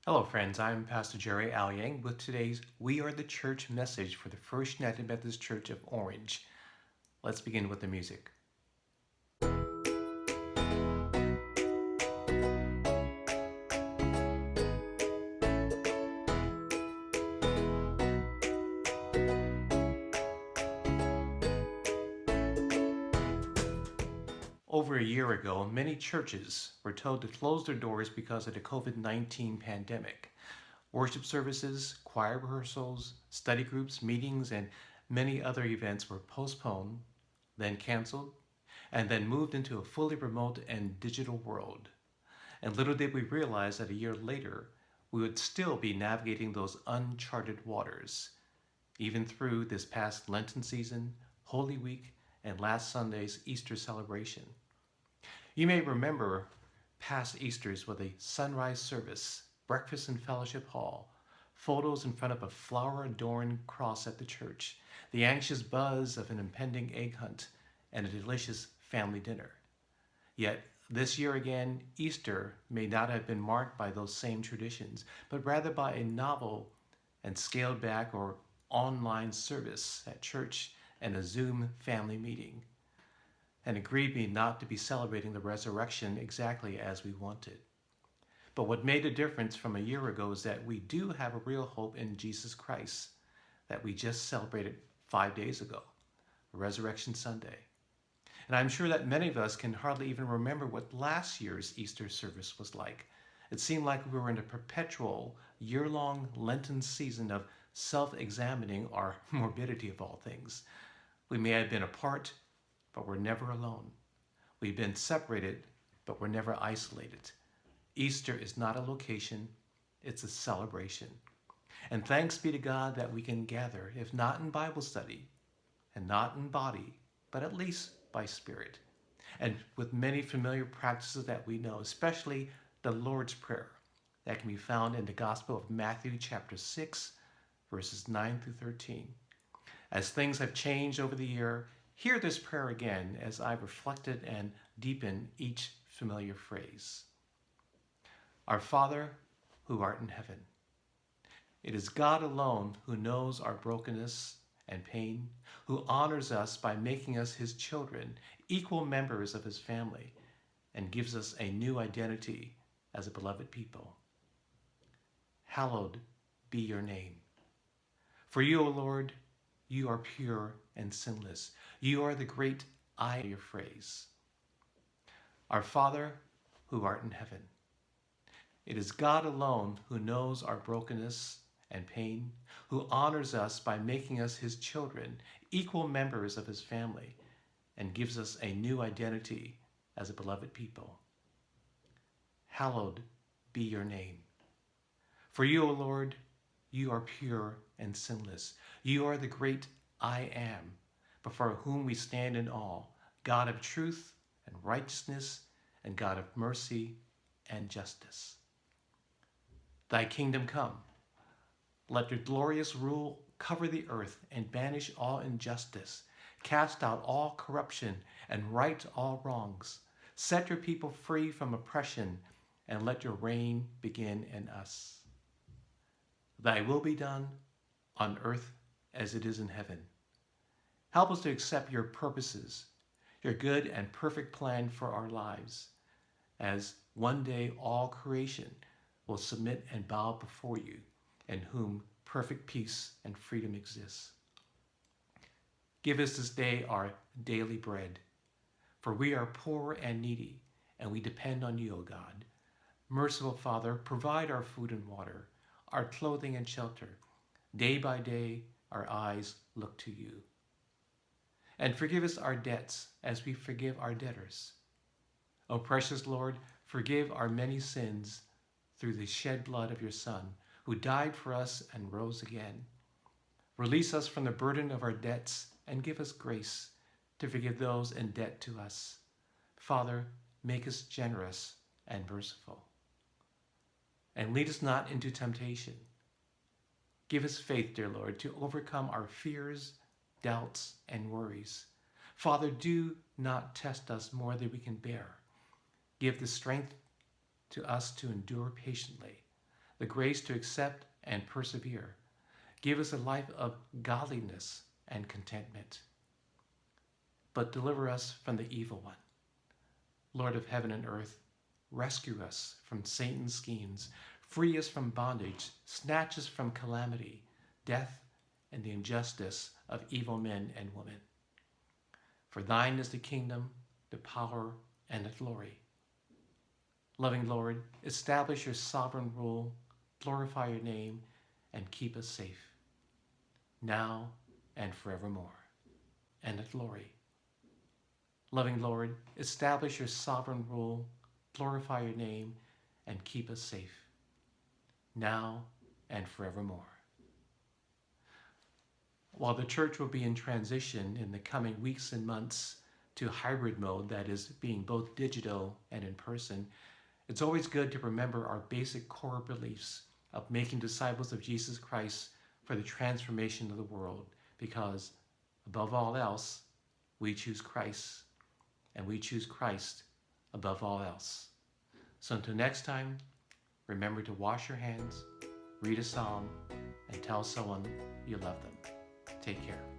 Hello, friends. I'm Pastor Jerry Alyang with today's We Are the Church message for the First United Methodist Church of Orange. Let's begin with the music. Over a year ago, many churches were told to close their doors because of the COVID-19 pandemic. Worship services, choir rehearsals, study groups, meetings, and many other events were postponed, then canceled, and then moved into a fully remote and digital world. And little did we realize that a year later, we would still be navigating those uncharted waters, even through this past Lenten season, Holy Week, and last Sunday's Easter celebration. You may remember past Easters with a sunrise service, breakfast in Fellowship Hall, photos in front of a flower-adorned cross at the church, the anxious buzz of an impending egg hunt, and a delicious family dinner. Yet, this year again, Easter may not have been marked by those same traditions, but rather by a novel and scaled back or online service at church and a Zoom family meeting. And it grieved me not to be celebrating the resurrection exactly as we wanted. But what made a difference from a year ago is that we do have a real hope in Jesus Christ that we just celebrated 5 days ago, Resurrection Sunday. And I'm sure that many of us can hardly even remember what last year's Easter service was like. It seemed like we were in a perpetual, year-long Lenten season of self-examining our morbidity of all things. We may have been apart, but we're never alone. We've been separated, but we're never isolated. Easter is not a location, it's a celebration. And thanks be to God that we can gather, if not in Bible study, and not in body, but at least by spirit, and with many familiar practices that we know, especially the Lord's Prayer that can be found in the Gospel of Matthew chapter 6, verses 9 through 13. As things have changed over the year, hear this prayer again as I reflected and deepen each familiar phrase. Our Father, who art in heaven. It is God alone who knows our brokenness and pain, who honors us by making us his children, equal members of his family, and gives us a new identity as a beloved people. Hallowed be your name. For you, O Lord, you are pure and sinless. You are the great I am, your phrase. Our Father, who art in heaven. It is God alone who knows our brokenness and pain, who honors us by making us his children, equal members of his family, and gives us a new identity as a beloved people. Hallowed be your name. For you, O Lord, you are pure and sinless. You are the great I am, before whom we stand in awe, God of truth and righteousness, and God of mercy and justice. Thy kingdom come. Let your glorious rule cover the earth and banish all injustice. Cast out all corruption and right all wrongs. Set your people free from oppression and let your reign begin in us. Thy will be done on earth as it is in heaven. Help us to accept your purposes, your good and perfect plan for our lives, as one day all creation will submit and bow before you, in whom perfect peace and freedom exists. Give us this day our daily bread, for we are poor and needy, and we depend on you, O God. Merciful Father, provide our food and water, our clothing and shelter. Day by day, our eyes look to you. And forgive us our debts as we forgive our debtors. O precious Lord, forgive our many sins through the shed blood of your Son, who died for us and rose again. Release us from the burden of our debts and give us grace to forgive those in debt to us. Father, make us generous and merciful. And lead us not into temptation. Give us faith, dear Lord, to overcome our fears, doubts, and worries. Father, do not test us more than we can bear. Give the strength to us to endure patiently. the grace to accept and persevere. Give us a life of godliness and contentment. But deliver us from the evil one. Lord of heaven and earth, rescue us from Satan's schemes, free us from bondage, snatch us from calamity, death, and the injustice of evil men and women. For thine is the kingdom, the power, and the glory. Loving Lord, establish your sovereign rule, glorify your name, and keep us safe, now and forevermore. And the glory. Loving Lord, establish your sovereign rule, glorify your name, and keep us safe, now and forevermore. While the church will be in transition in the coming weeks and months to hybrid mode, that is, being both digital and in person, it's always good to remember our basic core beliefs of making disciples of Jesus Christ for the transformation of the world, because above all else, we choose Christ, and we choose Christ above all else. So until next time, remember to wash your hands, read a psalm, and tell someone you love them. Take care.